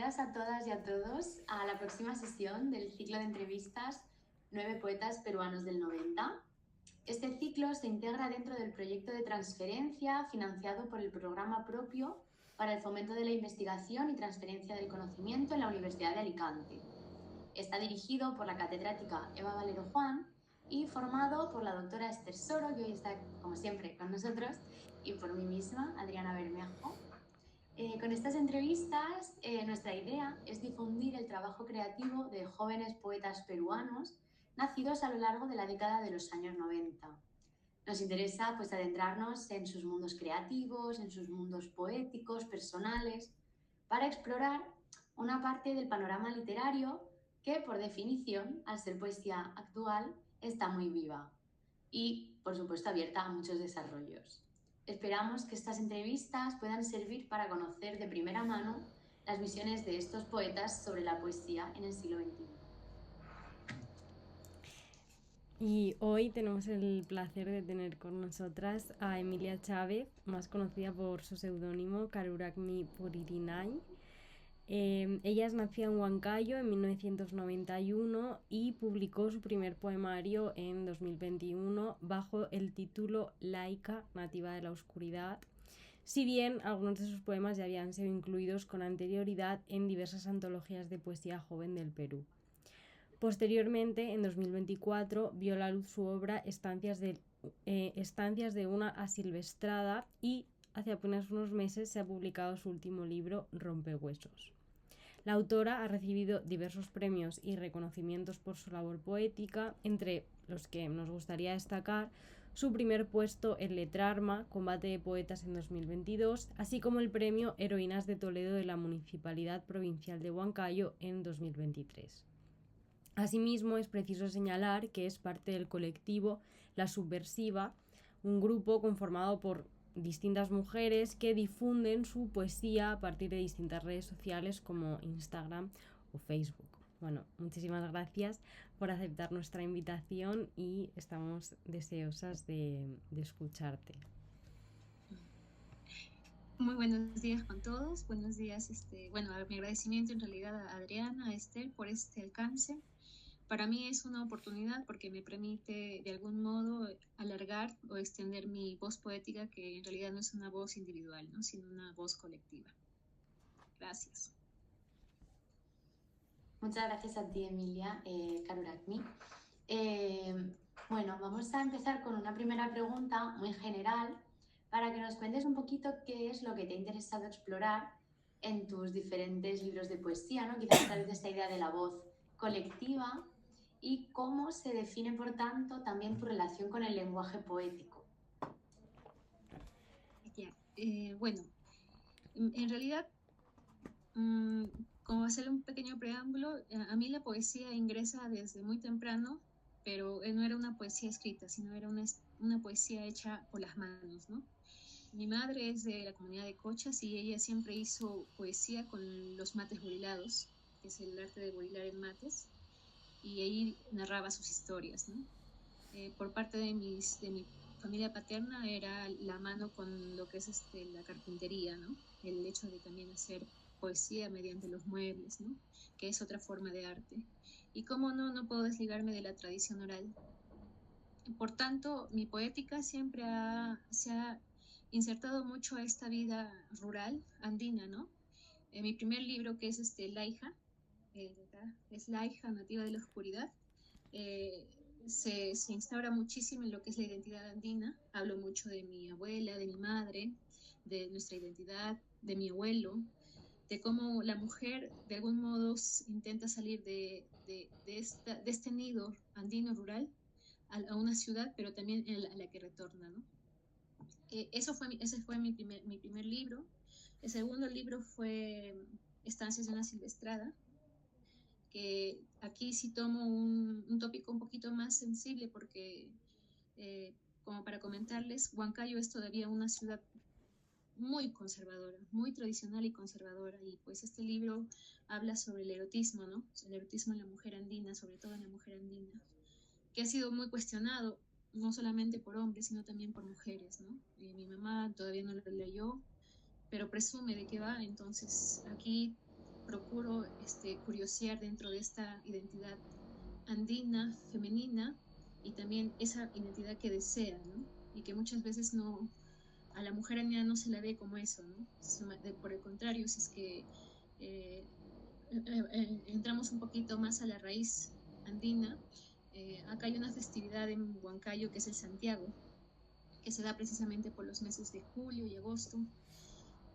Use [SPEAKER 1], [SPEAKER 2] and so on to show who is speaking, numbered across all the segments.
[SPEAKER 1] bienvenidas a todas y a todos a la próxima sesión del ciclo de entrevistas 9 poetas peruanos del 90. Este ciclo se integra dentro del proyecto de transferencia financiado por el programa propio para el fomento de la investigación y transferencia del conocimiento en la Universidad de Alicante. Está dirigido por la catedrática Eva Valero Juan y formado por la doctora Esther Soro, que hoy está, como siempre, con nosotros, y por mí misma, Adriana Bermejo. Con estas entrevistas, nuestra idea es difundir el trabajo creativo de jóvenes poetas peruanos nacidos a lo largo de la década de los años 90. Nos interesa pues, adentrarnos en sus mundos creativos, en sus mundos poéticos, personales, para explorar una parte del panorama literario que, por definición, al ser poesía actual, está muy viva y, por supuesto, abierta a muchos desarrollos. Esperamos que estas entrevistas puedan servir para conocer de primera mano las visiones de estos poetas sobre la poesía en el siglo XXI.
[SPEAKER 2] Y hoy tenemos el placer de tener con nosotras a Emilia Chávez, más conocida por su seudónimo Karurakmi Puririnay. Ella es nacida en Huancayo en 1991 y publicó su primer poemario en 2021 bajo el título Laica, nativa de la oscuridad, si bien algunos de sus poemas ya habían sido incluidos con anterioridad en diversas antologías de poesía joven del Perú. Posteriormente, en 2024, vio la luz su obra Estancias de una asilvestrada y hace apenas unos meses se ha publicado su último libro Rompehuesos. La autora ha recibido diversos premios y reconocimientos por su labor poética, entre los que nos gustaría destacar su primer puesto en Letrarma, Combate de Poetas en 2022, así como el premio Heroínas de Toledo de la Municipalidad Provincial de Huancayo en 2023. Asimismo, es preciso señalar que es parte del colectivo La Subversiva, un grupo conformado por distintas mujeres que difunden su poesía a partir de distintas redes sociales como Instagram o Facebook. Bueno, muchísimas gracias por aceptar nuestra invitación y estamos deseosas de escucharte.
[SPEAKER 3] Muy buenos días con todos. Buenos días, mi agradecimiento en realidad a Adriana, a Esther por este alcance. Para mí es una oportunidad porque me permite de algún modo alargar o extender mi voz poética, que en realidad no es una voz individual, ¿no? Sino una voz colectiva. Gracias.
[SPEAKER 1] Muchas gracias a ti, Emilia Karurakmi. Bueno, vamos a empezar con una primera pregunta muy general para que nos cuentes un poquito qué es lo que te ha interesado explorar en tus diferentes libros de poesía, ¿no? Quizás a través de esta idea de la voz colectiva y cómo se define, por tanto, también tu relación con el lenguaje poético.
[SPEAKER 3] Bueno, en realidad, como hacer un pequeño preámbulo, a mí la poesía ingresa desde muy temprano, pero no era una poesía escrita, sino era una poesía hecha por las manos, ¿no? Mi madre es de la comunidad de Cochas y ella siempre hizo poesía con los mates burilados, que es el arte de burilar en mates, y ahí narraba sus historias, ¿no? Por parte de mi familia paterna era la mano con lo que es la carpintería, ¿no? El hecho de también hacer poesía mediante los muebles, ¿no? Que es otra forma de arte. Y cómo no puedo desligarme de la tradición oral. Por tanto, mi poética siempre se ha insertado mucho a esta vida rural andina, ¿no? Mi primer libro, que es La hija, es La hija nativa de la oscuridad, se instaura muchísimo en lo que es la identidad andina. Hablo mucho de mi abuela, de mi madre, de nuestra identidad, de mi abuelo, de cómo la mujer de algún modo intenta salir de este nido andino rural a una ciudad, pero también a la que retorna, ¿no? Ese fue mi primer libro. El segundo libro fue Estancias de una silvestrada, que aquí sí tomo un tópico un poquito más sensible porque, como para comentarles, Huancayo es todavía una ciudad muy conservadora, muy tradicional y conservadora, y pues este libro habla sobre el erotismo, ¿no? El erotismo en la mujer andina, sobre todo en la mujer andina, que ha sido muy cuestionado, no solamente por hombres, sino también por mujeres, ¿no? Mi mamá todavía no lo leyó, pero presume de qué va, entonces aquí procuro curiosear dentro de esta identidad andina, femenina, y también esa identidad que desea, ¿no? Y que muchas veces no, a la mujer andina no se la ve como eso, ¿no? Por el contrario, si es que entramos un poquito más a la raíz andina, acá hay una festividad en Huancayo que es el Santiago, que se da precisamente por los meses de julio y agosto.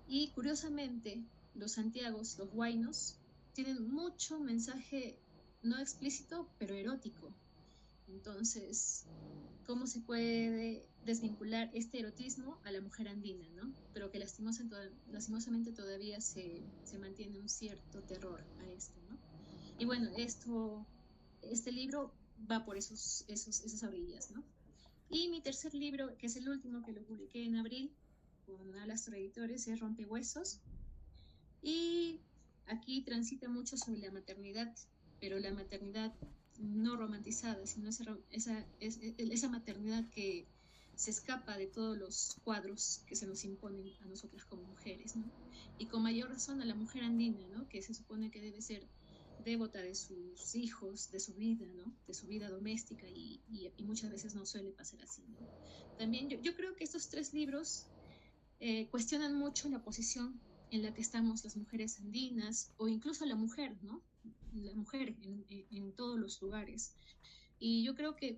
[SPEAKER 3] Y curiosamente, los santiagos, los huaynos, tienen mucho mensaje no explícito, pero erótico. Entonces, ¿cómo se puede desvincular este erotismo a la mujer andina, ¿no? Pero que lastimosamente todavía se mantiene un cierto terror a esto, ¿no? Y bueno, este libro va por esas orillas, ¿no? Y mi tercer libro, que es el último que lo publiqué en abril con Alastro Editores, es Rompehuesos. Y aquí transita mucho sobre la maternidad, pero la maternidad no romantizada, sino esa maternidad que se escapa de todos los cuadros que se nos imponen a nosotras como mujeres, ¿no? Y con mayor razón a la mujer andina, ¿no? Que se supone que debe ser devota de sus hijos, de su vida, ¿no? De su vida doméstica, y muchas veces no suele pasar así, ¿no? También yo creo que estos tres libros cuestionan mucho la posición en la que estamos las mujeres andinas, o incluso la mujer, ¿no? La mujer en todos los lugares. Y yo creo que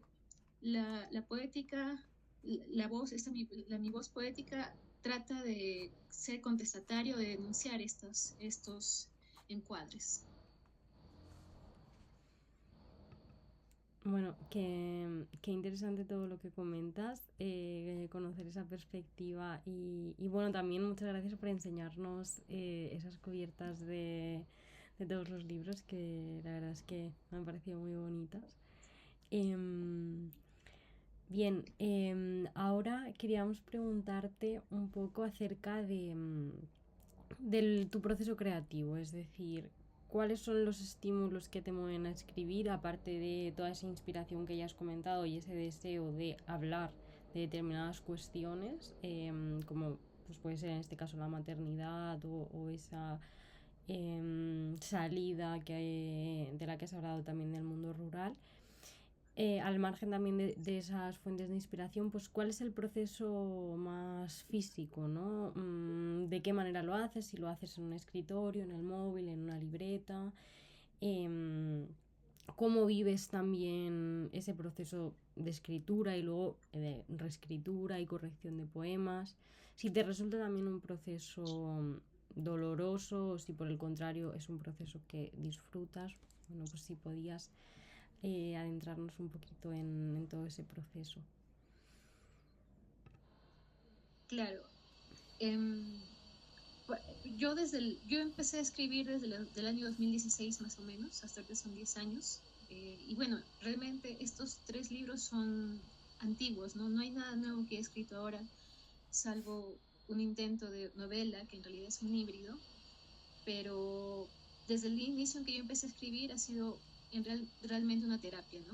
[SPEAKER 3] la poética, la voz, mi voz poética trata de ser contestatario, de denunciar estos encuadres.
[SPEAKER 2] Bueno, qué interesante todo lo que comentas, conocer esa perspectiva y bueno, también muchas gracias por enseñarnos esas cubiertas de todos los libros, que la verdad es que me han parecido muy bonitas. Bien, ahora queríamos preguntarte un poco acerca de tu proceso creativo, es decir, ¿cuáles son los estímulos que te mueven a escribir, aparte de toda esa inspiración que ya has comentado y ese deseo de hablar de determinadas cuestiones, como pues puede ser en este caso la maternidad o esa salida de la que has hablado también del mundo rural? Al margen también de esas fuentes de inspiración, pues ¿cuál es el proceso más físico, ¿no? ¿De qué manera lo haces? Si lo haces en un escritorio, en el móvil, en una libreta. ¿Cómo vives también ese proceso de escritura y luego de reescritura y corrección de poemas? Si te resulta también un proceso doloroso, o si por el contrario es un proceso que disfrutas, bueno, pues si podías adentrarnos un poquito en todo ese proceso.
[SPEAKER 3] Claro. Yo empecé a escribir desde el año 2016 más o menos, hasta que son 10 años. Y bueno, realmente estos tres libros son antiguos, ¿no? No hay nada nuevo que he escrito ahora, salvo un intento de novela, que en realidad es un híbrido, pero desde el inicio en que yo empecé a escribir ha sido realmente una terapia, ¿no?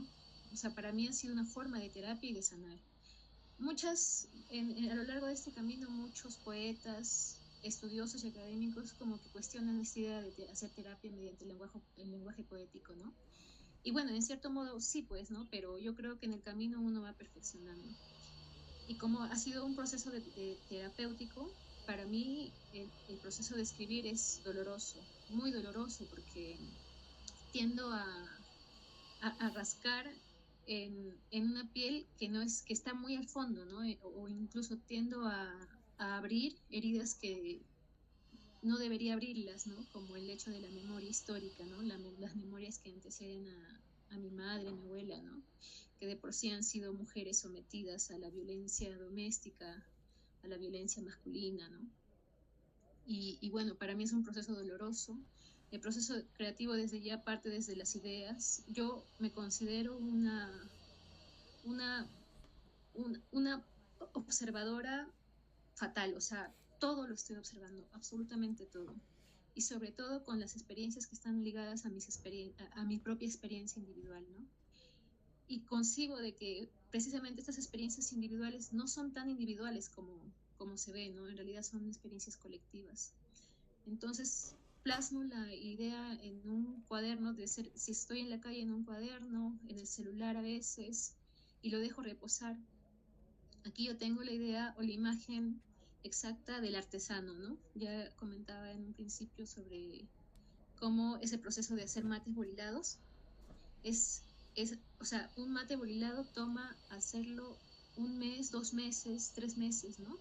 [SPEAKER 3] O sea, para mí ha sido una forma de terapia y de sanar. A lo largo de este camino, muchos poetas, estudiosos y académicos como que cuestionan esta idea de hacer terapia mediante el lenguaje poético, ¿no? Y bueno, en cierto modo sí, pues, ¿no? Pero yo creo que en el camino uno va perfeccionando. Y como ha sido un proceso de terapéutico, para mí el proceso de escribir es doloroso, muy doloroso, porque tiendo a rascar en una piel que está muy al fondo, ¿no? O incluso tiendo a abrir heridas que no debería abrirlas, ¿no? Como el hecho de la memoria histórica, ¿no? Las memorias que anteceden a mi madre, a mi abuela, ¿no? Que de por sí han sido mujeres sometidas a la violencia doméstica, a la violencia masculina, ¿no? Y bueno, para mí es un proceso doloroso. El proceso creativo desde ya parte desde las ideas. Yo me considero una, una observadora fatal, o sea, todo lo estoy observando, absolutamente todo. Y sobre todo con las experiencias que están ligadas a mi propia experiencia individual, ¿no? Y concibo de que precisamente estas experiencias individuales no son tan individuales como se ve, ¿no? En realidad son experiencias colectivas. Entonces, plasmo la idea en un cuaderno, si estoy en la calle, en un cuaderno, en el celular a veces, y lo dejo reposar. Aquí yo tengo la idea o la imagen exacta del artesano, ¿no? Ya comentaba en un principio sobre cómo ese proceso de hacer mates bolilados o sea, un mate borilado toma hacerlo 1 mes, 2 meses, 3 meses, ¿no?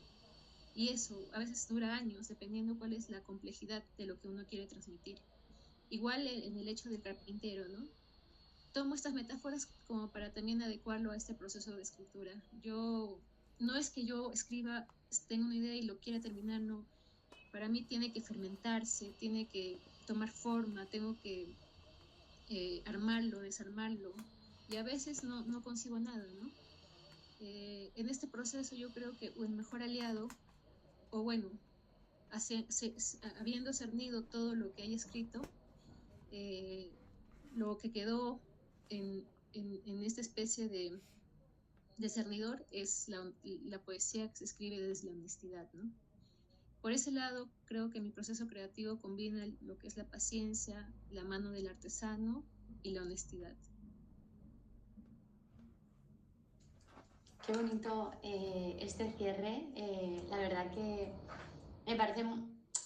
[SPEAKER 3] Y eso a veces dura años, dependiendo cuál es la complejidad de lo que uno quiere transmitir. Igual en el hecho del carpintero, ¿no? Tomo estas metáforas como para también adecuarlo a este proceso de escritura. No es que yo escriba, tenga una idea y lo quiera terminar, no. Para mí tiene que fermentarse, tiene que tomar forma, tengo que armarlo, desarmarlo, y a veces no consigo nada, ¿no? En este proceso yo creo que el mejor aliado, o bueno, habiendo cernido todo lo que hay escrito, eh, lo que quedó en esta especie de cernidor es la poesía que se escribe desde la honestidad, ¿no? Por ese lado, creo que mi proceso creativo combina lo que es la paciencia, la mano del artesano y la honestidad.
[SPEAKER 1] Qué bonito este cierre. La verdad que me parece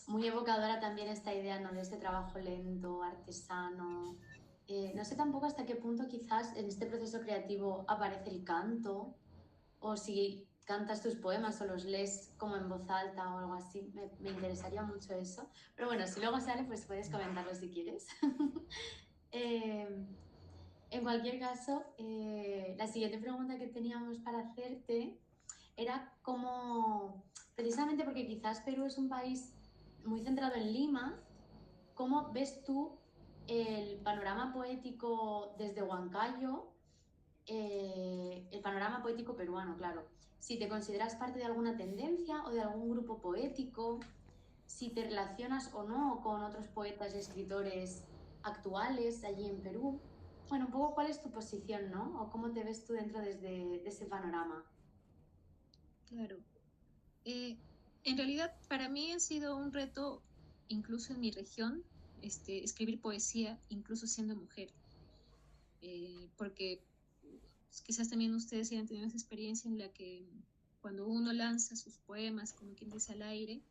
[SPEAKER 1] muy evocadora también esta idea, ¿no?, de este trabajo lento, artesano. No sé tampoco hasta qué punto quizás en este proceso creativo aparece el canto, o si cantas tus poemas o los lees como en voz alta o algo así. Me interesaría mucho eso. Pero bueno, si luego sale, pues puedes comentarlo si quieres. En cualquier caso, la siguiente pregunta que teníamos para hacerte era cómo, precisamente porque quizás Perú es un país muy centrado en Lima, ¿cómo ves tú el panorama poético desde Huancayo, el panorama poético peruano, claro? Si te consideras parte de alguna tendencia o de algún grupo poético, si te relacionas o no con otros poetas y escritores actuales allí en Perú. Bueno, un poco cuál es tu posición, ¿no? O cómo te ves tú dentro de ese panorama.
[SPEAKER 3] Claro. En realidad, para mí ha sido un reto, incluso en mi región, escribir poesía, incluso siendo mujer. Porque quizás también ustedes hayan tenido esa experiencia en la que cuando uno lanza sus poemas, como quien dice, al aire,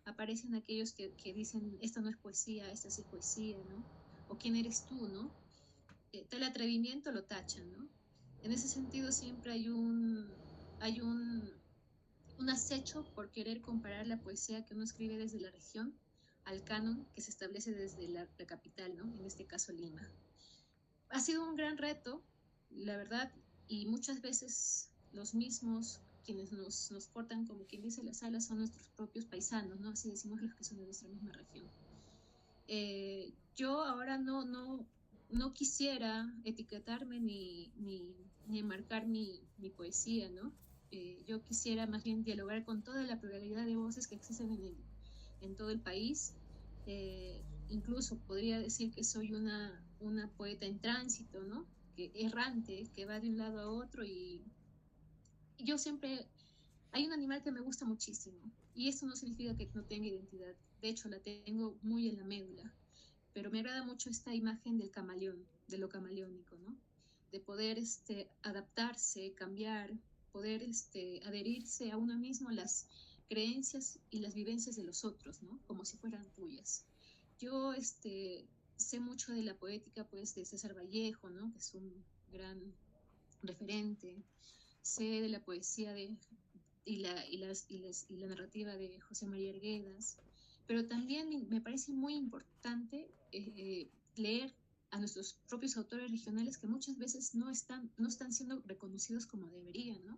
[SPEAKER 3] aparecen aquellos que dicen, esto no es poesía, esta sí es poesía, ¿no? O quién eres tú, ¿no? Tal atrevimiento lo tachan, ¿no? En ese sentido siempre hay un acecho por querer comparar la poesía que uno escribe desde la región al canon que se establece desde la capital, ¿no? En este caso Lima. Ha sido un gran reto, la verdad, y muchas veces los mismos quienes nos cortan, como quien dice, las alas son nuestros propios paisanos, ¿no? Así decimos los que son de nuestra misma región. Yo ahora no quisiera etiquetarme ni enmarcar mi poesía, ¿no? Yo quisiera más bien dialogar con toda la pluralidad de voces que existen en todo el país. Incluso podría decir que soy una poeta en tránsito, ¿no? Errante, que va de un lado a otro, y yo siempre... Hay un animal que me gusta muchísimo, y esto no significa que no tenga identidad. De hecho, la tengo muy en la médula, pero me agrada mucho esta imagen del camaleón, de lo camaleónico, ¿no? De poder adaptarse, cambiar, poder adherirse a uno mismo, las creencias y las vivencias de los otros, ¿no? Como si fueran tuyas. Yo sé mucho de la poética, pues, de César Vallejo, ¿no? Que es un gran referente. Sé de la poesía y la narrativa de José María Arguedas, pero también me parece muy importante leer a nuestros propios autores regionales que muchas veces no están siendo reconocidos como deberían, ¿no?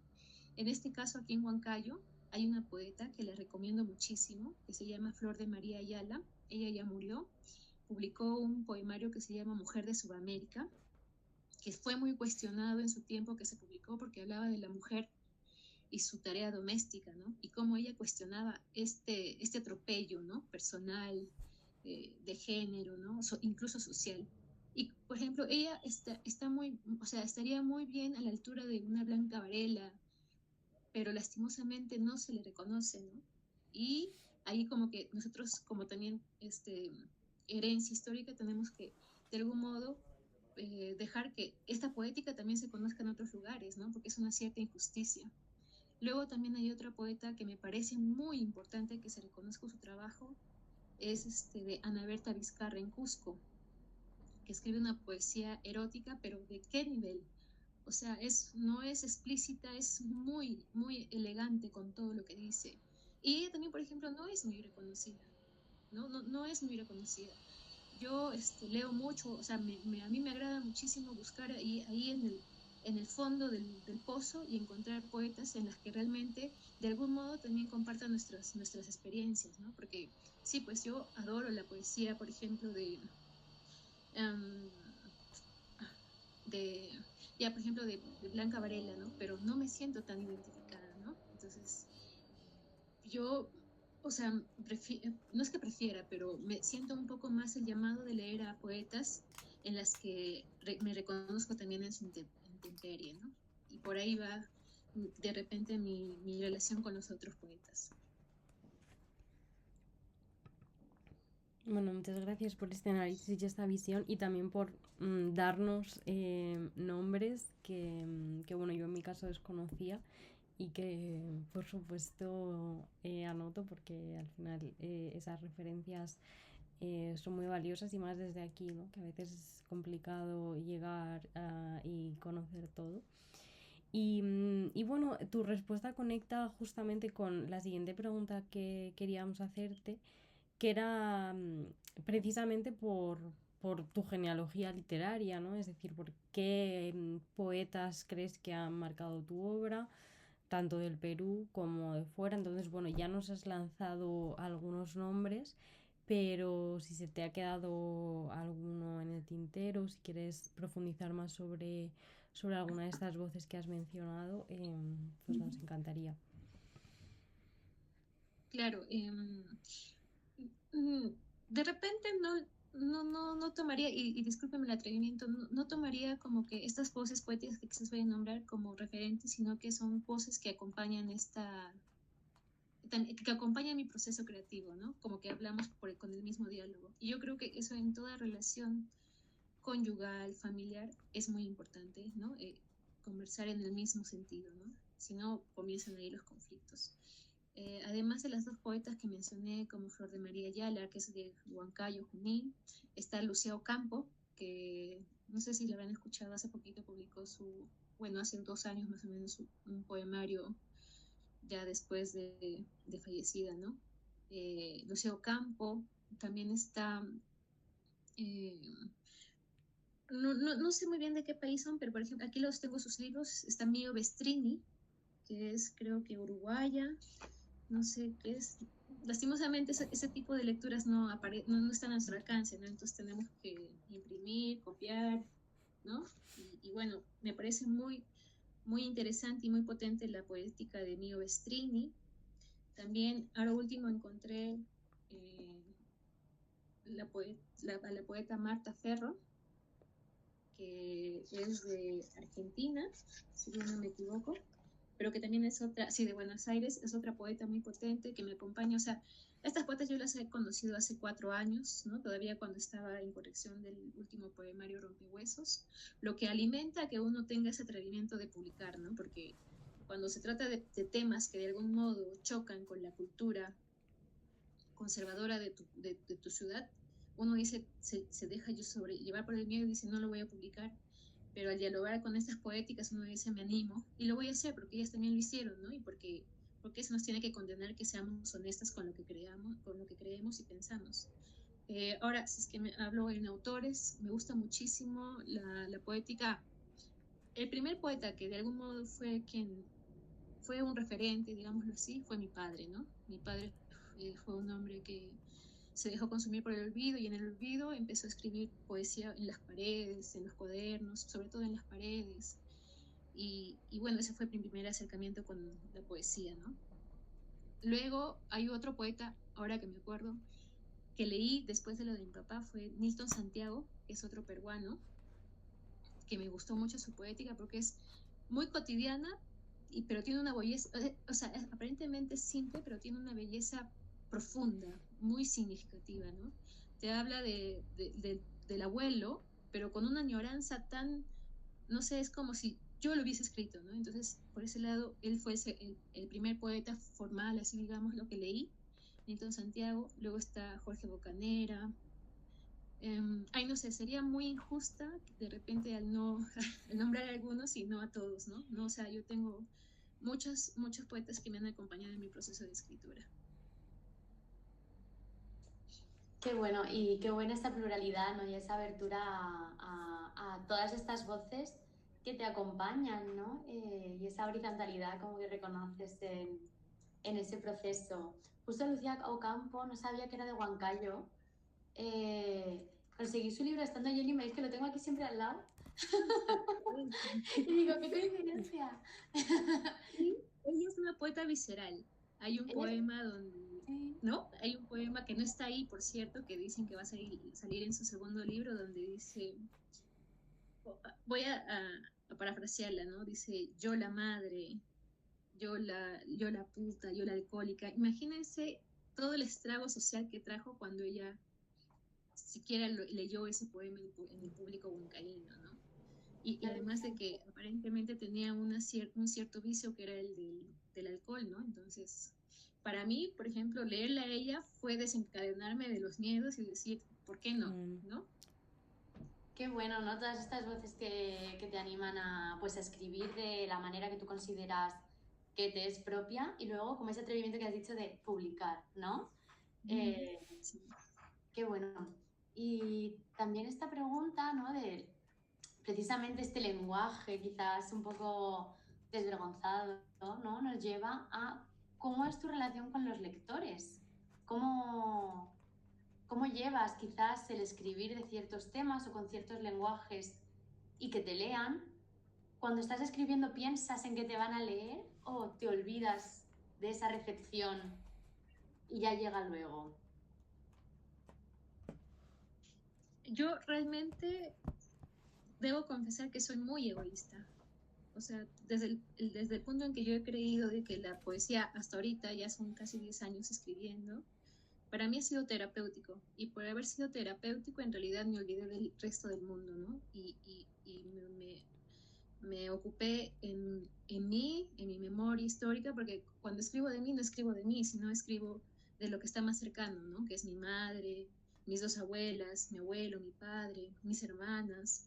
[SPEAKER 3] En este caso, aquí en Huancayo, hay una poeta que la recomiendo muchísimo, que se llama Flor de María Ayala. Ella ya murió. Publicó un poemario que se llama Mujer de Sudamérica, que fue muy cuestionado en su tiempo que se publicó porque hablaba de la mujer y su tarea doméstica, ¿no? Y cómo ella cuestionaba este atropello, ¿no? Personal, de género, ¿no? Incluso social. Y, por ejemplo, ella estaría muy bien a la altura de una Blanca Varela, pero lastimosamente no se le reconoce, ¿no? Y ahí como que nosotros, como también herencia histórica tenemos que, de algún modo, dejar que esta poética también se conozca en otros lugares, ¿no? Porque es una cierta injusticia. Luego también hay otra poeta que me parece muy importante que se reconozca su trabajo, es de Ana Berta Vizcarra en Cusco, que escribe una poesía erótica, pero ¿de qué nivel? O sea, no es explícita, es muy, muy elegante con todo lo que dice. Y ella también, por ejemplo, no es muy reconocida, no es muy reconocida. Yo leo mucho, o sea, a mí me agrada muchísimo buscar ahí en el fondo del pozo y encontrar poetas en las que realmente, de algún modo, también compartan nuestras experiencias, ¿no? Porque sí, pues yo adoro la poesía, por ejemplo, um, de ya, por ejemplo, de Blanca Varela, ¿no? Pero no me siento tan identificada, ¿no? Entonces, yo, o sea, no es que prefiera, pero me siento un poco más el llamado de leer a poetas en las que me reconozco también en su intemperie, ¿no? Y por ahí va de repente mi relación con los otros poetas.
[SPEAKER 2] Bueno, muchas gracias por este análisis y esta visión y también por darnos nombres que, bueno, yo en mi caso desconocía y que, por supuesto, anoto porque al final esas referencias son muy valiosas y más desde aquí, ¿no? Que a veces es complicado llegar y conocer todo. Y bueno, tu respuesta conecta justamente con la siguiente pregunta que queríamos hacerte, que era precisamente por tu genealogía literaria, ¿no? Es decir, por qué poetas crees que han marcado tu obra, tanto del Perú como de fuera. Entonces, bueno, ya nos has lanzado algunos nombres, pero si se te ha quedado alguno en el tintero, si quieres profundizar más sobre alguna de estas voces que has mencionado, pues nos encantaría.
[SPEAKER 3] Claro, de repente no tomaría, y discúlpeme el atrevimiento, no tomaría como que estas voces poéticas que quizás voy a nombrar como referentes, sino que son voces que acompañan que acompañan mi proceso creativo, ¿no? Como que hablamos con el mismo diálogo. Y yo creo que eso en toda relación conyugal, familiar, es muy importante, ¿no? Conversar en el mismo sentido, ¿no? Si no, comienzan ahí los conflictos. Además de las dos poetas que mencioné, como Flor de María Ayala, que es de Huancayo, Junín, está Lucía Ocampo, que no sé si la habrán escuchado, hace poquito publicó bueno, hace 2 años más o menos, un poemario ya después de fallecida, ¿no? Lucía Ocampo, también está, no sé muy bien de qué país son, pero por ejemplo, aquí los tengo sus libros, está Mio Bestrini, que es creo que uruguaya, no sé qué es. Lastimosamente ese tipo de lecturas no están a nuestro alcance, ¿no? Entonces tenemos que imprimir, copiar, ¿no? Y bueno, me parece muy, muy interesante y muy potente la poética de Mio Bestrini. También, ahora último, encontré a la poeta Marta Ferro, que es de Argentina, si bien no me equivoco, pero que también es otra, sí, de Buenos Aires, es otra poeta muy potente que me acompaña. O sea, estas poetas yo las he conocido hace 4 años, ¿no? Todavía cuando estaba en corrección del último poemario Rompehuesos, lo que alimenta que uno tenga ese atrevimiento de publicar, ¿no? Porque cuando se trata de temas que de algún modo chocan con la cultura conservadora de tu ciudad, uno dice, se deja yo llevar por el miedo y dice, no lo voy a publicar. Pero al dialogar con estas poéticas uno dice, me animo y lo voy a hacer porque ellas también lo hicieron, ¿no? Y porque eso nos tiene que condenar que seamos honestas con lo que creemos y pensamos. Ahora, si es que hablo en autores, me gusta muchísimo la poética. El primer poeta que de algún modo fue un referente, digámoslo así, fue mi padre, ¿no? Mi padre fue un hombre que se dejó consumir por el olvido y en el olvido empezó a escribir poesía en las paredes, en los cuadernos, sobre todo en las paredes. Y bueno, ese fue mi primer acercamiento con la poesía, ¿no? Luego hay otro poeta, ahora que me acuerdo, que leí después de lo de mi papá, fue Nilton Santiago, que es otro peruano, que me gustó mucho su poética porque es muy cotidiana, pero tiene una belleza, o sea, aparentemente simple, pero tiene una belleza profunda, muy significativa, ¿no? te habla del abuelo, pero con una añoranza tan, no sé, es como si yo lo hubiese escrito, ¿no? Entonces, por ese lado, él fue el primer poeta formal, así digamos, lo que leí, Nilton Santiago. Luego está Jorge Bocanera. Ay, no sé, sería muy injusta de repente al no al nombrar a algunos y no a todos, ¿no? No, o sea, yo tengo muchos poetas que me han acompañado en mi proceso de escritura.
[SPEAKER 1] Qué bueno, y qué buena esta pluralidad, ¿no? Y esa abertura a todas estas voces que te acompañan, ¿no? Y esa horizontalidad como que reconoces en ese proceso. Justo Lucía Ocampo, no sabía que era de Huancayo. Conseguí su libro estando allí y me dice que lo tengo aquí siempre al lado. Y digo, qué coincidencia.
[SPEAKER 3] Sí, ella es una poeta visceral. Hay un poema donde,
[SPEAKER 1] Sí.
[SPEAKER 3] ¿no? Hay un poema que no está ahí, por cierto, que dicen que va a salir en su segundo libro, donde dice, voy a parafrasearla, ¿no? Dice, yo la madre, yo la puta, yo la alcohólica. Imagínense todo el estrago social que trajo cuando ella siquiera leyó ese poema en el público huancaíno, ¿no? Y además de que aparentemente tenía un cierto vicio que era el del alcohol, ¿no? Entonces, para mí, por ejemplo, leerla a ella fue desencadenarme de los miedos y decir, ¿por qué no? ¿No?
[SPEAKER 1] Qué bueno, ¿no? Todas estas voces que te animan a, pues, a escribir de la manera que tú consideras que te es propia y luego como ese atrevimiento que has dicho de publicar, ¿no?
[SPEAKER 3] Sí.
[SPEAKER 1] Qué bueno. Y también esta pregunta, ¿no? De precisamente este lenguaje quizás un poco desvergonzado, ¿no? Nos lleva a cómo es tu relación con los lectores. ¿Cómo llevas quizás el escribir de ciertos temas o con ciertos lenguajes y que te lean? Cuando estás escribiendo, ¿piensas en que te van a leer o te olvidas de esa recepción y ya llega luego?
[SPEAKER 3] Yo realmente debo confesar que soy muy egoísta. O sea, desde el punto en que yo he creído de que la poesía hasta ahorita, ya son casi 10 años escribiendo, para mí ha sido terapéutico. Y por haber sido terapéutico, en realidad me olvidé del resto del mundo, ¿no? Y me ocupé en mí, en mi memoria histórica, porque cuando escribo de mí, no escribo de mí, sino escribo de lo que está más cercano, ¿no? Que es mi madre, mis dos abuelas, mi abuelo, mi padre, mis hermanas,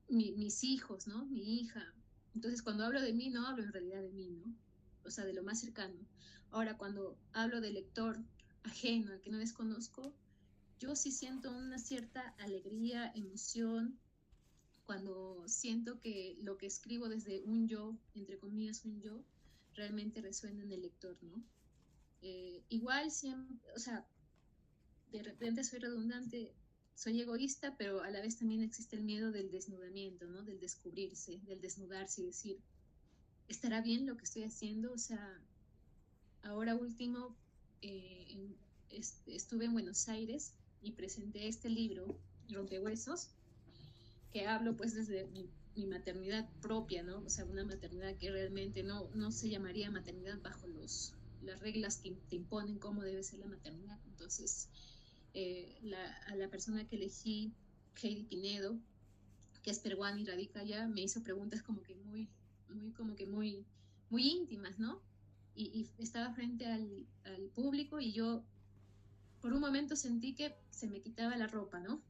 [SPEAKER 3] mis hijos, ¿no? Mi hija. Entonces, cuando hablo de mí, no hablo en realidad de mí, ¿no? O sea, de lo más cercano. Ahora, cuando hablo del lector ajeno, al que no desconozco, yo sí siento una cierta alegría, emoción, cuando siento que lo que escribo desde un yo, entre comillas un yo, realmente resuena en el lector, ¿no? Igual siempre, o sea, de repente soy redundante, soy egoísta, pero a la vez también existe el miedo del desnudamiento, ¿no? Del descubrirse, del desnudarse y decir, ¿estará bien lo que estoy haciendo? O sea, ahora último, estuve en Buenos Aires y presenté este libro, Rompehuesos, que hablo pues desde mi maternidad propia, ¿no? O sea, una maternidad que realmente no se llamaría maternidad bajo las reglas que te imponen cómo debe ser la maternidad. Entonces, a la persona que elegí, Heidi Pinedo, que es peruana y radica allá, me hizo preguntas como que muy íntimas, ¿no? Y estaba frente al público y yo por un momento sentí que se me quitaba la ropa, ¿no?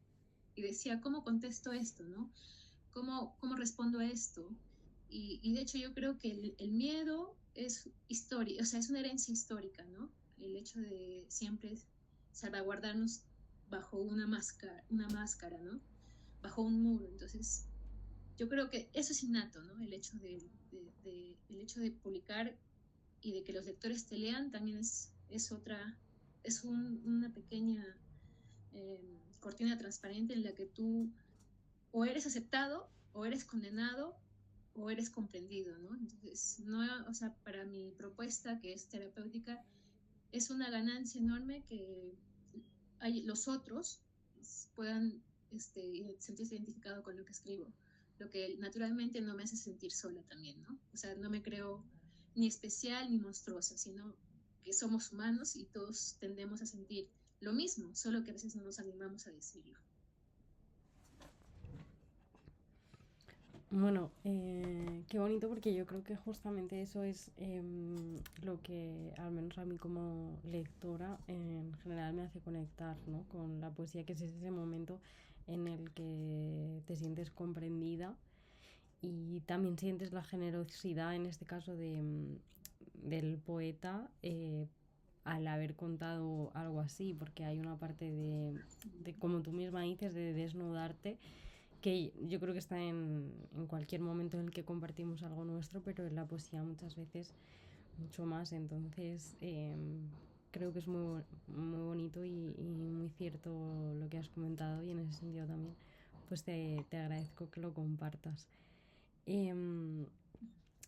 [SPEAKER 3] Y decía, ¿cómo contesto esto, no? ¿Cómo respondo a esto? Y de hecho yo creo que el miedo es historia, o sea, es una herencia histórica, ¿no? El hecho de siempre salvaguardarnos bajo una máscara, ¿no? Bajo un muro. Entonces, yo creo que eso es innato, ¿no? El hecho de publicar y de que los lectores te lean también una pequeña cortina transparente en la que tú o eres aceptado, o eres condenado, o eres comprendido, ¿no? Entonces, no, o sea, para mi propuesta, que es terapéutica, es una ganancia enorme que los otros puedan sentirse identificados con lo que escribo, lo que naturalmente no me hace sentir sola también, ¿no? O sea, no me creo ni especial ni monstruosa, sino que somos humanos y todos tendemos a sentir lo mismo, solo que a veces no nos animamos a decirlo.
[SPEAKER 2] Bueno, qué bonito, porque yo creo que justamente eso es lo que, al menos a mí como lectora, en general me hace conectar, ¿no?, con la poesía, que es ese momento en el que te sientes comprendida y también sientes la generosidad, en este caso, del poeta, al haber contado algo así, porque hay una parte de, como tú misma dices, de desnudarte, que yo creo que está en cualquier momento en el que compartimos algo nuestro, pero en la poesía muchas veces mucho más. Entonces creo que es muy bonito y muy cierto lo que has comentado, y en ese sentido también pues te agradezco que lo compartas.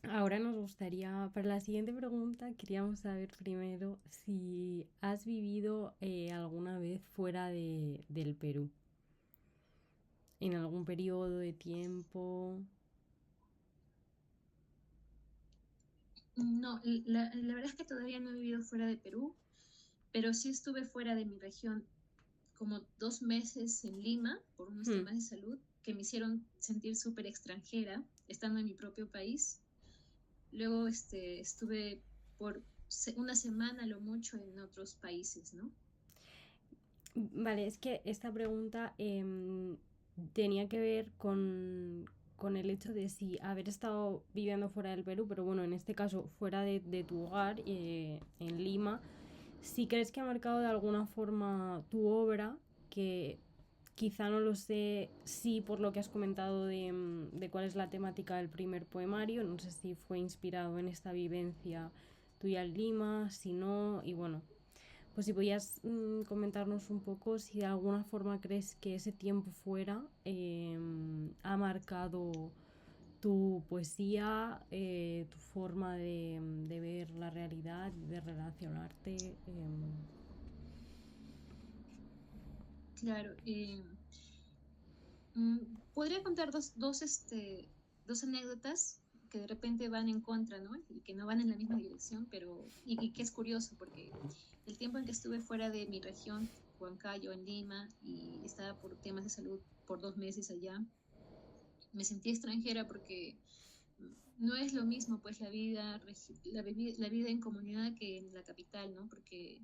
[SPEAKER 2] Ahora nos gustaría, para la siguiente pregunta, queríamos saber primero si has vivido alguna vez fuera del Perú, en algún periodo de tiempo.
[SPEAKER 3] No, la verdad es que todavía no he vivido fuera de Perú, pero sí estuve fuera de mi región como 2 meses en Lima por unos temas de salud que me hicieron sentir súper extranjera estando en mi propio país. Luego estuve por una semana lo mucho en otros países, ¿no?
[SPEAKER 2] Vale, es que esta pregunta tenía que ver con el hecho de si haber estado viviendo fuera del Perú, pero bueno, en este caso fuera de tu hogar, en Lima, si crees que ha marcado de alguna forma tu obra, que quizá no lo sé, sí, por lo que has comentado de cuál es la temática del primer poemario, no sé si fue inspirado en esta vivencia tuya en Lima, si no, y bueno, pues si podías comentarnos un poco si de alguna forma crees que ese tiempo fuera ha marcado tu poesía, tu forma de ver la realidad, de relacionarte.
[SPEAKER 3] Claro. Podría contar dos anécdotas que de repente van en contra, ¿no? Y que no van en la misma dirección, pero y que es curioso porque el tiempo en que estuve fuera de mi región, Huancayo, en Lima, y estaba por temas de salud por 2 meses allá, me sentí extranjera porque no es lo mismo pues la vida en comunidad que en la capital, ¿no? Porque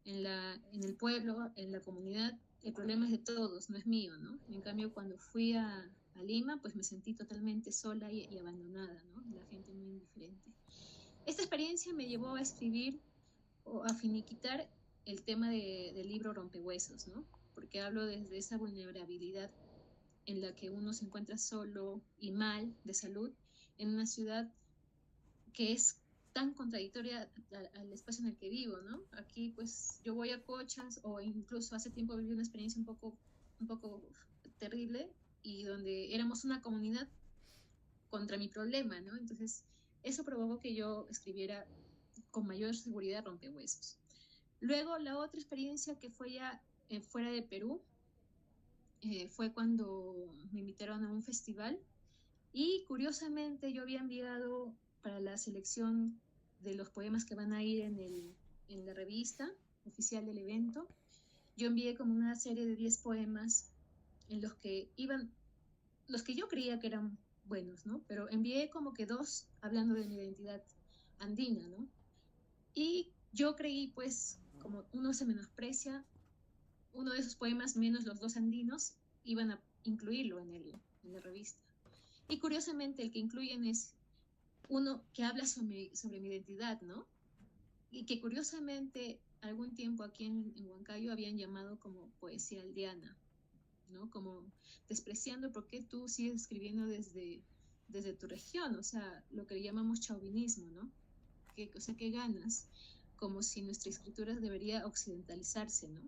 [SPEAKER 3] en el pueblo, en la comunidad, el problema es de todos, no es mío, ¿no? En cambio, cuando fui a Lima, pues me sentí totalmente sola y abandonada, ¿no? La gente muy indiferente. Esta experiencia me llevó a escribir o a finiquitar el tema del libro Rompehuesos, ¿no? Porque hablo desde esa vulnerabilidad en la que uno se encuentra solo y mal de salud en una ciudad que es tan contradictoria al espacio en el que vivo, ¿no? Aquí pues yo voy a Cochas o incluso hace tiempo viví una experiencia un poco terrible y donde éramos una comunidad contra mi problema, ¿no? Entonces eso provocó que yo escribiera con mayor seguridad Rompehuesos. Luego la otra experiencia que fue ya fuera de Perú fue cuando me invitaron a un festival y curiosamente yo había enviado para la selección de los poemas que van a ir en la revista oficial del evento, yo envié como una serie de 10 poemas en los que iban, los que yo creía que eran buenos, ¿no? Pero envié como que 2 hablando de mi identidad andina, ¿no? Y yo creí, pues, como uno se menosprecia, uno de esos poemas menos los 2 andinos iban a incluirlo en la revista. Y curiosamente el que incluyen es uno que habla sobre mi identidad, ¿no? Y que curiosamente algún tiempo aquí en Huancayo habían llamado como poesía aldeana, ¿no? Como despreciando por qué tú sigues escribiendo desde tu región, o sea, lo que llamamos chauvinismo, ¿no? O sea, ¿qué ganas? Como si nuestra escritura debería occidentalizarse, ¿no?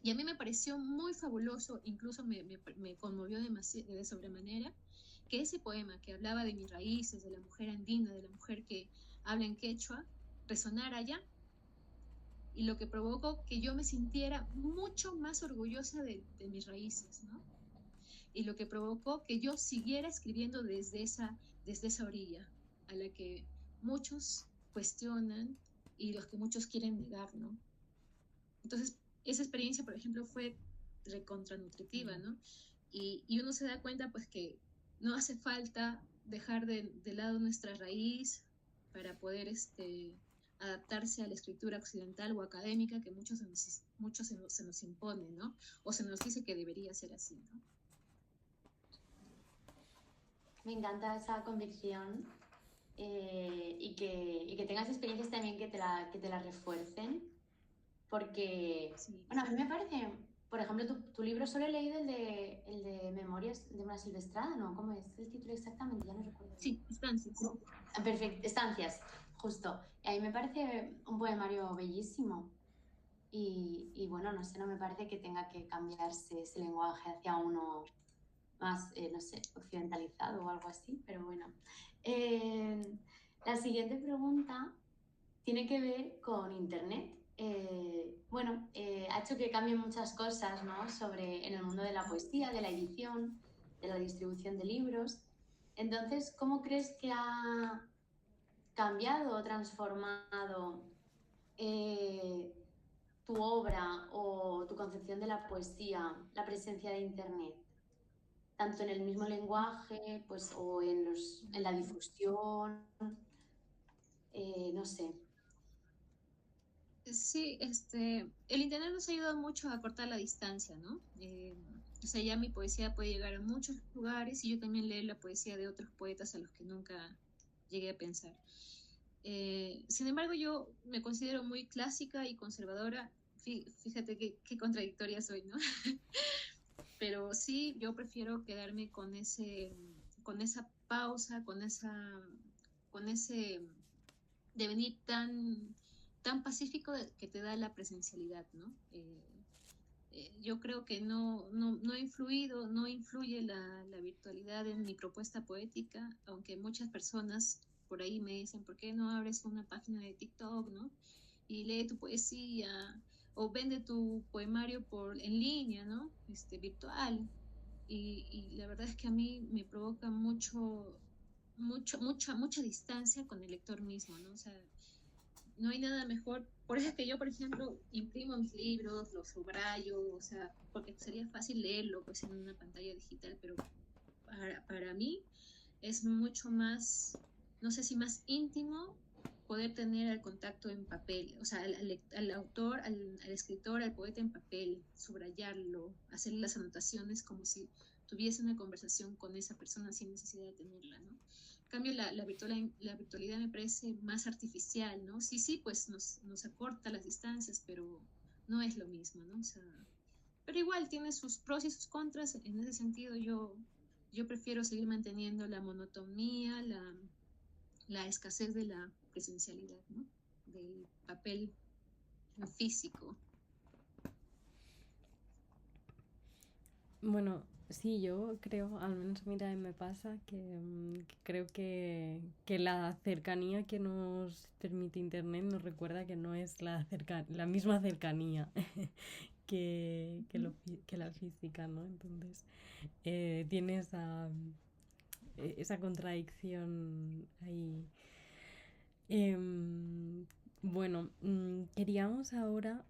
[SPEAKER 3] Y a mí me pareció muy fabuloso, incluso me conmovió de sobremanera, que ese poema que hablaba de mis raíces, de la mujer andina, de la mujer que habla en quechua, resonara allá. Y lo que provocó que yo me sintiera mucho más orgullosa de mis raíces, ¿no? Y lo que provocó que yo siguiera escribiendo desde esa orilla, a la que muchos cuestionan y los que muchos quieren negar, ¿no? Entonces, esa experiencia, por ejemplo, fue recontranutritiva, ¿no? Y uno se da cuenta pues que no hace falta dejar de lado nuestra raíz para poder adaptarse a la escritura occidental o académica que se nos impone, ¿no? O se nos dice que debería ser así, ¿no?
[SPEAKER 1] Me encanta esa convicción y que tengas experiencias también que te la refuercen, porque,
[SPEAKER 3] Sí.
[SPEAKER 1] bueno, a mí me parece, por ejemplo, tu libro solo he leído el de Memorias de una Silvestrada, ¿no? ¿Cómo es el título exactamente? Ya no recuerdo.
[SPEAKER 3] Sí, Estancias.
[SPEAKER 1] Perfecto, Estancias, justo. Y a mí me parece un poemario bellísimo. Y bueno, no sé, no me parece que tenga que cambiarse ese lenguaje hacia uno más, no sé, occidentalizado o algo así, pero bueno. La siguiente pregunta tiene que ver con Internet. Bueno, ha hecho que cambien muchas cosas, ¿no? En el mundo de la poesía, de la edición, de la distribución de libros. Entonces, ¿cómo crees que ha cambiado o transformado tu obra o tu concepción de la poesía, la presencia de Internet? Tanto en el mismo lenguaje, pues, o en la difusión, no sé.
[SPEAKER 3] Sí, el internet nos ha ayudado mucho a cortar la distancia, ¿no? O sea, ya mi poesía puede llegar a muchos lugares y yo también leo la poesía de otros poetas a los que nunca llegué a pensar. Sin embargo, yo me considero muy clásica y conservadora. Fíjate qué contradictoria soy, ¿no? Pero sí, yo prefiero quedarme con esa pausa, con ese devenir tan pacífico que te da la presencialidad, ¿no? Yo creo que no ha influido, no influye la virtualidad en mi propuesta poética, aunque muchas personas por ahí me dicen, ¿por qué no abres una página de TikTok, ¿no? Y lee tu poesía o vende tu poemario en línea, ¿no? Virtual. Y la verdad es que a mí me provoca mucha distancia con el lector mismo, ¿no? O sea, no hay nada mejor. Por eso es que yo, por ejemplo, imprimo mis libros, los subrayo, o sea, porque sería fácil leerlo pues en una pantalla digital, pero para mí es mucho más, no sé si más íntimo poder tener el contacto en papel, o sea, al autor, al escritor, al poeta en papel, subrayarlo, hacerle las anotaciones como si tuviese una conversación con esa persona sin necesidad de tenerla, ¿no? En cambio, la virtualidad me parece más artificial, ¿no? Sí, pues nos acorta las distancias, pero no es lo mismo, ¿no? O sea, pero igual tiene sus pros y sus contras. En ese sentido, yo prefiero seguir manteniendo la monotonía, la escasez de la presencialidad, ¿no? Del papel físico.
[SPEAKER 2] Bueno, sí, yo creo, al menos a mí también me pasa, que creo que la cercanía que nos permite Internet nos recuerda que no es la misma cercanía que la física, ¿no? Entonces, tiene esa contradicción ahí. Bueno, queríamos ahora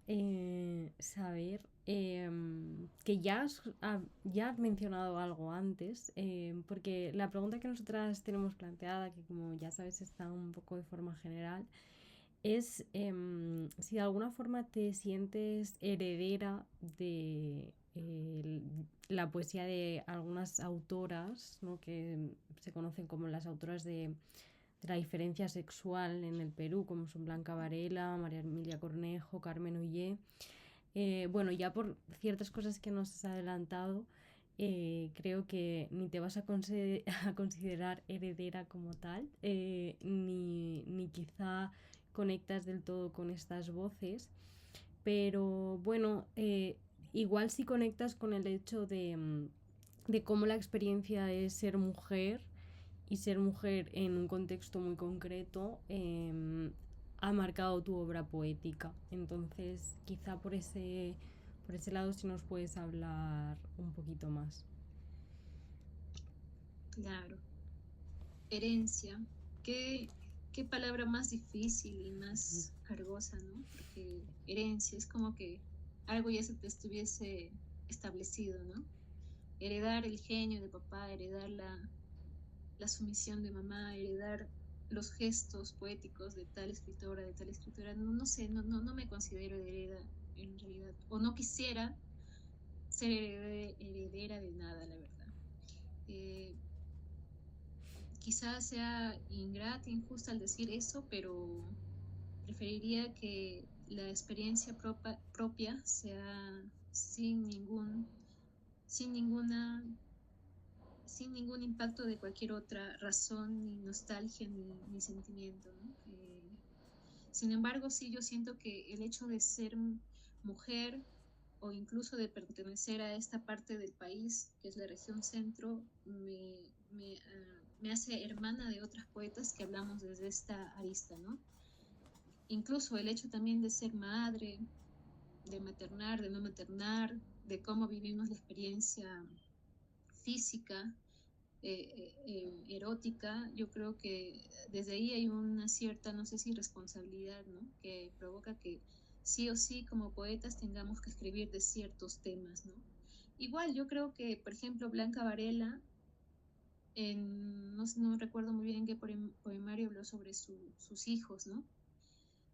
[SPEAKER 2] saber que ya has mencionado algo antes, porque la pregunta que nosotras tenemos planteada, que como ya sabes está un poco de forma general, es si de alguna forma te sientes heredera de la poesía de algunas autoras, ¿no? Que se conocen como las autoras de la diferencia sexual en el Perú, como son Blanca Varela, María Emilia Cornejo, Carmen Ollé. Bueno, ya por ciertas cosas que nos has adelantado, creo que ni te vas a considerar heredera como tal, ni quizá conectas del todo con estas voces, pero bueno, igual sí conectas con el hecho de cómo la experiencia es ser mujer y ser mujer en un contexto muy concreto ha marcado tu obra poética. Entonces, quizá por ese lado sí nos puedes hablar un poquito más.
[SPEAKER 3] Claro. Herencia. Qué palabra más difícil y más cargosa, ¿no? Porque herencia es como que algo ya estuviese establecido, ¿no? Heredar el genio de papá, heredar la sumisión de mamá, heredar los gestos poéticos de tal escritora, no, no sé, no me considero heredera en realidad, o no quisiera ser heredera de nada, la verdad. Quizás sea ingrata, injusta al decir eso, pero preferiría que la experiencia propia sea sin ningún impacto de cualquier otra razón, ni nostalgia, ni sentimiento, ¿no? Sin embargo, sí, yo siento que el hecho de ser mujer o incluso de pertenecer a esta parte del país, que es la región centro, me hace hermana de otras poetas que hablamos desde esta arista, ¿no? Incluso el hecho también de ser madre, de maternar, de no maternar, de cómo vivimos la experiencia física, erótica, yo creo que desde ahí hay una cierta, no sé si responsabilidad, ¿no? Que provoca que sí o sí como poetas tengamos que escribir de ciertos temas, ¿no? Igual yo creo que, por ejemplo, Blanca Varela, no recuerdo muy bien en qué poemario habló sobre sus hijos, ¿no?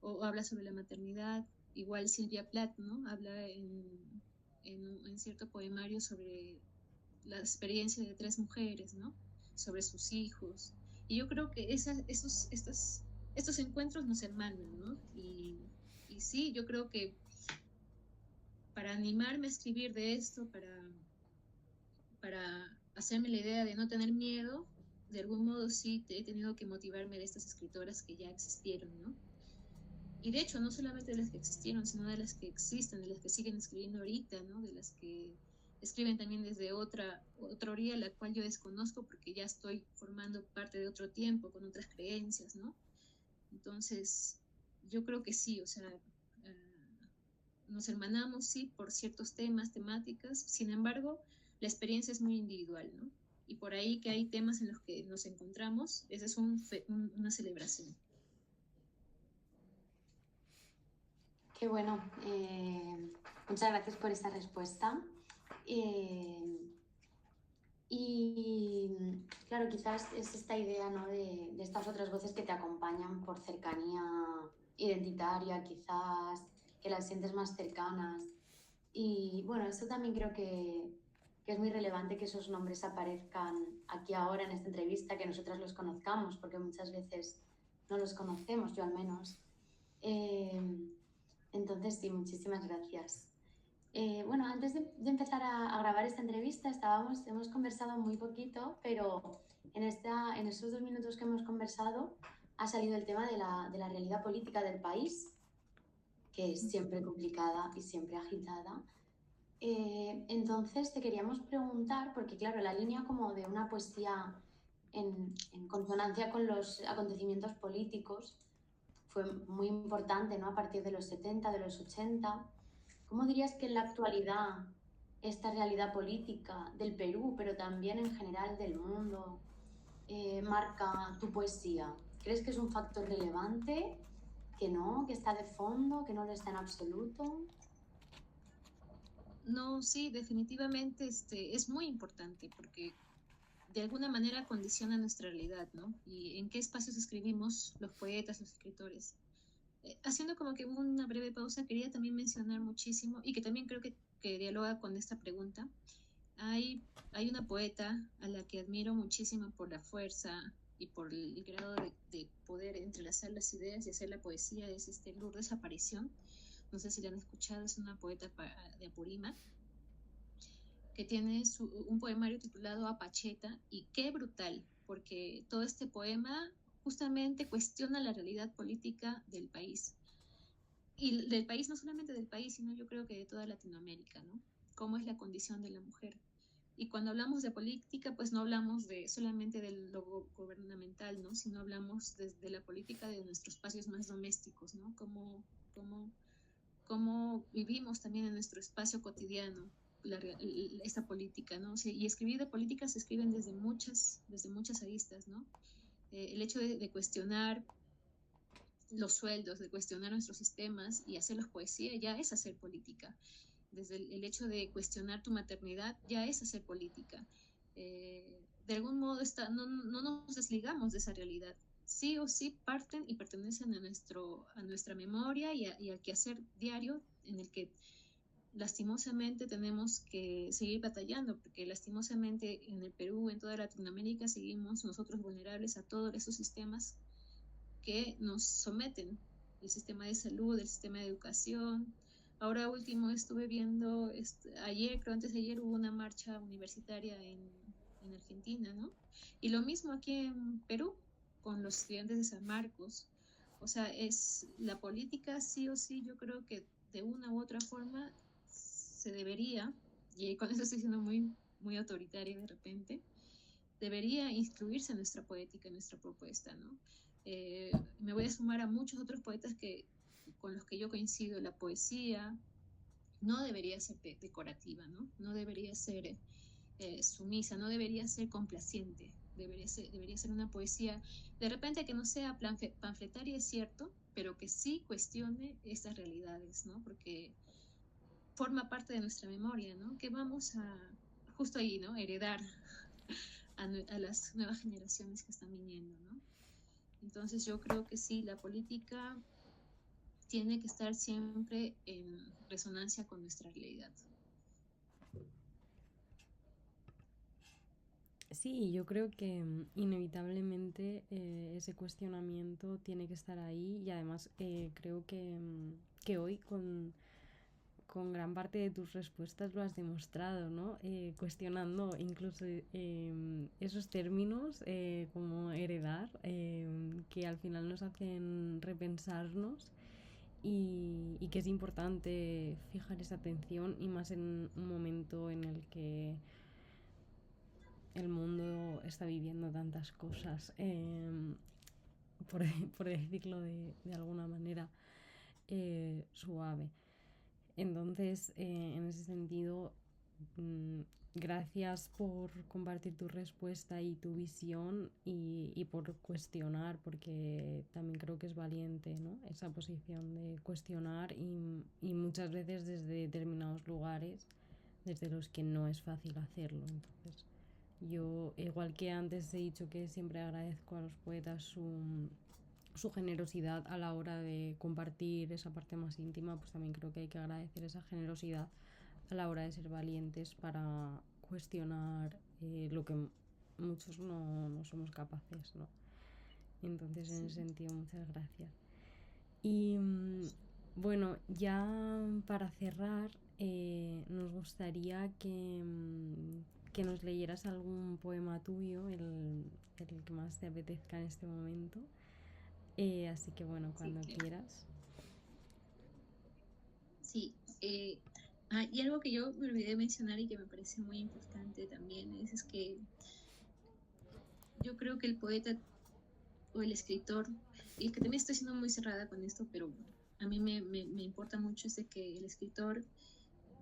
[SPEAKER 3] O habla sobre la maternidad. Igual Silvia Plath, ¿no? Habla en cierto poemario sobre la experiencia de 3 mujeres, ¿no? Sobre sus hijos. Y yo creo que estos encuentros nos hermanan, ¿no? Y sí, yo creo que para animarme a escribir de esto, para hacerme la idea de no tener miedo, de algún modo sí he tenido que motivarme de estas escritoras que ya existieron, ¿no? Y de hecho, no solamente de las que existieron, sino de las que existen, de las que siguen escribiendo ahorita, ¿no? De las que escriben también desde otra orilla, la cual yo desconozco porque ya estoy formando parte de otro tiempo, con otras creencias, ¿no? Entonces, yo creo que sí, o sea, nos hermanamos, sí, por ciertos temas, temáticas, sin embargo, la experiencia es muy individual, ¿no? Y por ahí que hay temas en los que nos encontramos, esa es una celebración.
[SPEAKER 1] Qué bueno. Muchas gracias por esa respuesta. Y claro, quizás es esta idea, ¿no? de estas otras voces que te acompañan por cercanía identitaria, quizás, que las sientes más cercanas. Y bueno, esto también creo que es muy relevante que esos nombres aparezcan aquí ahora en esta entrevista, que nosotras los conozcamos, porque muchas veces no los conocemos, yo al menos. Entonces, sí, muchísimas gracias. Bueno, antes de empezar a grabar esta entrevista hemos conversado muy poquito, pero en estos 2 minutos que hemos conversado ha salido el tema de la realidad política del país, que es siempre complicada y siempre agitada. Entonces te queríamos preguntar, porque claro, la línea como de una poesía en consonancia con los acontecimientos políticos fue muy importante, ¿no? A partir de los 70, de los 80. ¿Cómo dirías que en la actualidad esta realidad política del Perú, pero también en general del mundo, marca tu poesía? ¿Crees que es un factor relevante? ¿Que no? ¿Que está de fondo? ¿Que no lo está en absoluto?
[SPEAKER 3] No, sí, definitivamente es muy importante porque de alguna manera condiciona nuestra realidad, ¿no? Y en qué espacios escribimos los poetas, los escritores. Haciendo como que una breve pausa, quería también mencionar muchísimo, y que también creo que dialoga con esta pregunta. Hay una poeta a la que admiro muchísimo por la fuerza y por el grado de poder entrelazar las ideas y hacer la poesía, es Lourdes Aparición. No sé si la han escuchado, es una poeta de Apurímac, que tiene un poemario titulado Apacheta, y qué brutal, porque todo este poema justamente cuestiona la realidad política del país. Y del país, no solamente del país, sino yo creo que de toda Latinoamérica, ¿no? Cómo es la condición de la mujer. Y cuando hablamos de política, pues no hablamos solamente del lo gubernamental, ¿no? Sino hablamos de la política de nuestros espacios más domésticos, ¿no? Cómo vivimos también en nuestro espacio cotidiano esta política, ¿no? O sea, y escribir de política se escriben desde muchas aristas, ¿no? El hecho de cuestionar los sueldos, de cuestionar nuestros sistemas y hacerlos poesía, ya es hacer política. Desde el hecho de cuestionar tu maternidad, ya es hacer política. De algún modo no nos desligamos de esa realidad. Sí o sí parten y pertenecen a nuestra memoria y al quehacer diario en el que lastimosamente tenemos que seguir batallando, porque lastimosamente en el Perú, en toda Latinoamérica, seguimos nosotros vulnerables a todos esos sistemas que nos someten, el sistema de salud, el sistema de educación. Ahora último estuve viendo, ayer, creo antes de ayer, hubo una marcha universitaria en Argentina, ¿no? Y lo mismo aquí en Perú, con los estudiantes de San Marcos. O sea, es la política sí o sí, yo creo que de una u otra forma se debería, y con eso estoy siendo muy autoritaria de repente, debería incluirse en nuestra poética, en nuestra propuesta, ¿no? Me voy a sumar a muchos otros poetas con los que yo coincido. La poesía no debería ser decorativa, ¿no? No debería ser sumisa, no debería ser complaciente, debería ser una poesía, de repente que no sea panfletaria, es cierto, pero que sí cuestione estas realidades, ¿no? Porque forma parte de nuestra memoria, ¿no? Que vamos a, justo ahí, ¿no? Heredar a las nuevas generaciones que están viniendo, ¿no? Entonces yo creo que sí, la política tiene que estar siempre en resonancia con nuestra realidad.
[SPEAKER 2] Sí, yo creo que inevitablemente ese cuestionamiento tiene que estar ahí y además creo que hoy con gran parte de tus respuestas lo has demostrado, ¿no? Cuestionando incluso esos términos como heredar, que al final nos hacen repensarnos y que es importante fijar esa atención y más en un momento en el que el mundo está viviendo tantas cosas, por decirlo de alguna manera suave. Entonces, en ese sentido, gracias por compartir tu respuesta y tu visión y por cuestionar, porque también creo que es valiente, ¿no? Esa posición de cuestionar y muchas veces desde determinados lugares desde los que no es fácil hacerlo. Entonces, yo, igual que antes he dicho que siempre agradezco a los poetas su generosidad a la hora de compartir esa parte más íntima, pues también creo que hay que agradecer esa generosidad a la hora de ser valientes para cuestionar lo que muchos no somos capaces, ¿no? Entonces, en ese sentido, muchas gracias. Y bueno, ya para cerrar, nos gustaría que nos leyeras algún poema tuyo, el que más te apetezca en este momento. Así que bueno, cuando quieras.
[SPEAKER 3] Sí, y algo que yo me olvidé mencionar y que me parece muy importante también es que yo creo que el poeta o el escritor, y que también estoy siendo muy cerrada con esto, pero a mí me importa mucho, es de que el escritor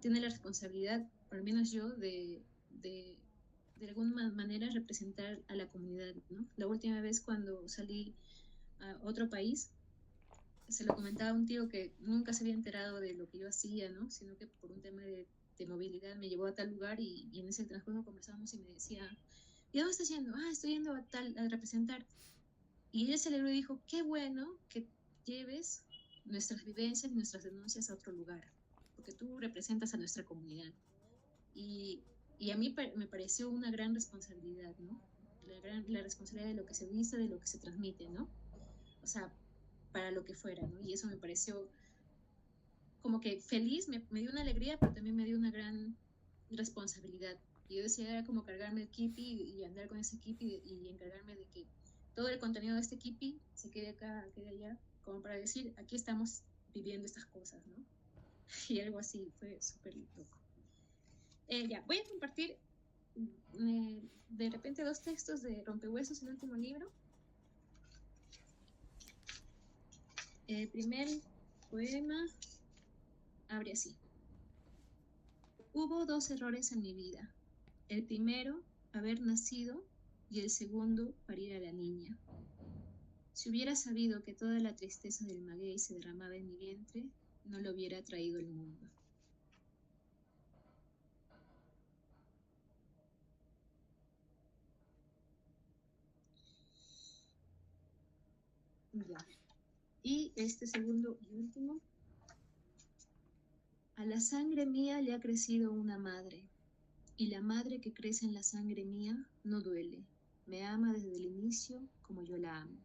[SPEAKER 3] tiene la responsabilidad, por lo menos yo, de alguna manera representar a la comunidad, ¿no? La última vez cuando salí a otro país, se lo comentaba a un tío que nunca se había enterado de lo que yo hacía, ¿no? Sino que por un tema de movilidad me llevó a tal lugar y en ese transcurso conversábamos y me decía, ¿y dónde estás yendo? Ah, estoy yendo a representar. Y él celebró y dijo, qué bueno que lleves nuestras vivencias y nuestras denuncias a otro lugar, porque tú representas a nuestra comunidad. Y a mí me pareció una gran responsabilidad, ¿no? La responsabilidad de lo que se dice, de lo que se transmite, ¿no? O sea, para lo que fuera, ¿no? Y eso me pareció como que feliz, me dio una alegría, pero también me dio una gran responsabilidad. Y yo decía, era como cargarme el kipi y andar con ese kipi y encargarme de que todo el contenido de este kipi se quede acá, quede allá, como para decir, aquí estamos viviendo estas cosas, ¿no? Y algo así, fue súper loco. Ya, voy a compartir de repente 2 textos de Rompehuesos, el último libro. El primer poema abre así. Hubo 2 errores en mi vida. El primero, haber nacido, y el segundo, parir a la niña. Si hubiera sabido que toda la tristeza del maguey se derramaba en mi vientre, no lo hubiera traído al mundo. Ya. Y este segundo y último. A la sangre mía le ha crecido una madre, y la madre que crece en la sangre mía no duele. Me ama desde el inicio como yo la amo.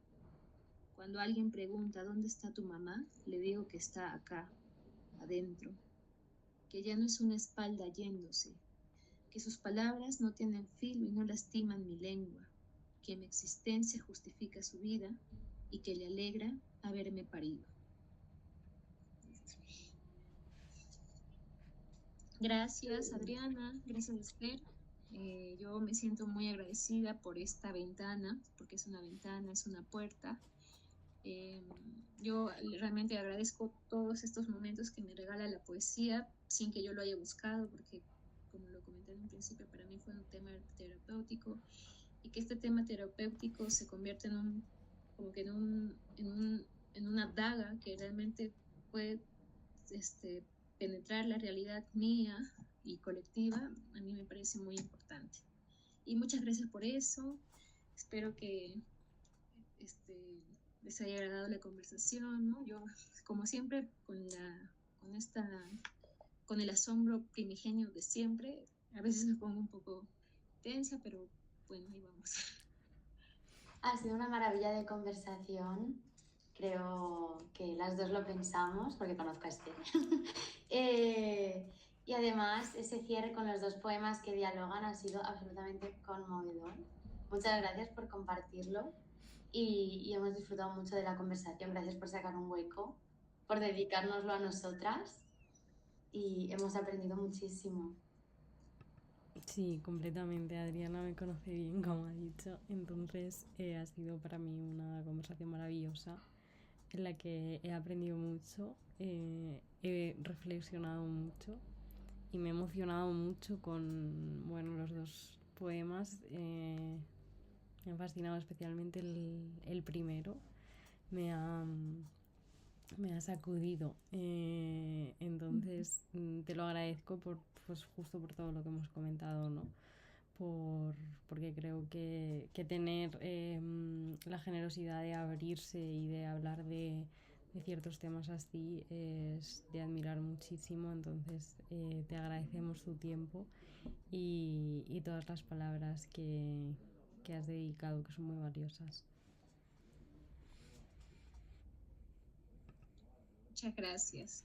[SPEAKER 3] Cuando alguien pregunta ¿dónde está tu mamá?, le digo que está acá, adentro, que ya no es una espalda yéndose, que sus palabras no tienen filo y no lastiman mi lengua, que mi existencia justifica su vida y que le alegra haberme parido. Gracias, Adriana, gracias, Esther. Yo me siento muy agradecida por esta ventana, porque es una ventana, es una puerta. Yo realmente agradezco todos estos momentos que me regala la poesía, sin que yo lo haya buscado, porque como lo comenté en un principio, para mí fue un tema terapéutico, y que este tema terapéutico se convierte como que en una daga que realmente puede penetrar la realidad mía y colectiva, a mí me parece muy importante. Y muchas gracias por eso. Espero que les haya agradado la conversación, ¿no? Yo, como siempre, con el asombro primigenio de siempre, a veces me pongo un poco tensa, pero bueno, ahí vamos.
[SPEAKER 1] Ha sido una maravilla de conversación. Creo que las dos lo pensamos, porque conozco a Esther. Y además, ese cierre con los dos poemas que dialogan ha sido absolutamente conmovedor. Muchas gracias por compartirlo y hemos disfrutado mucho de la conversación. Gracias por sacar un hueco, por dedicárnoslo a nosotras y hemos aprendido muchísimo.
[SPEAKER 2] Sí, completamente. Adriana me conoce bien, como ha dicho. Entonces ha sido para mí una conversación maravillosa en la que he aprendido mucho, he reflexionado mucho y me he emocionado mucho con, bueno, los dos poemas. Me ha fascinado especialmente el primero. Me ha sacudido. Entonces te lo agradezco pues justo por todo lo que hemos comentado, ¿no? Porque creo que tener la generosidad de abrirse y de hablar de ciertos temas así es de admirar muchísimo. Entonces te agradecemos tu tiempo y todas las palabras que has dedicado, que son muy valiosas.
[SPEAKER 3] Muchas gracias.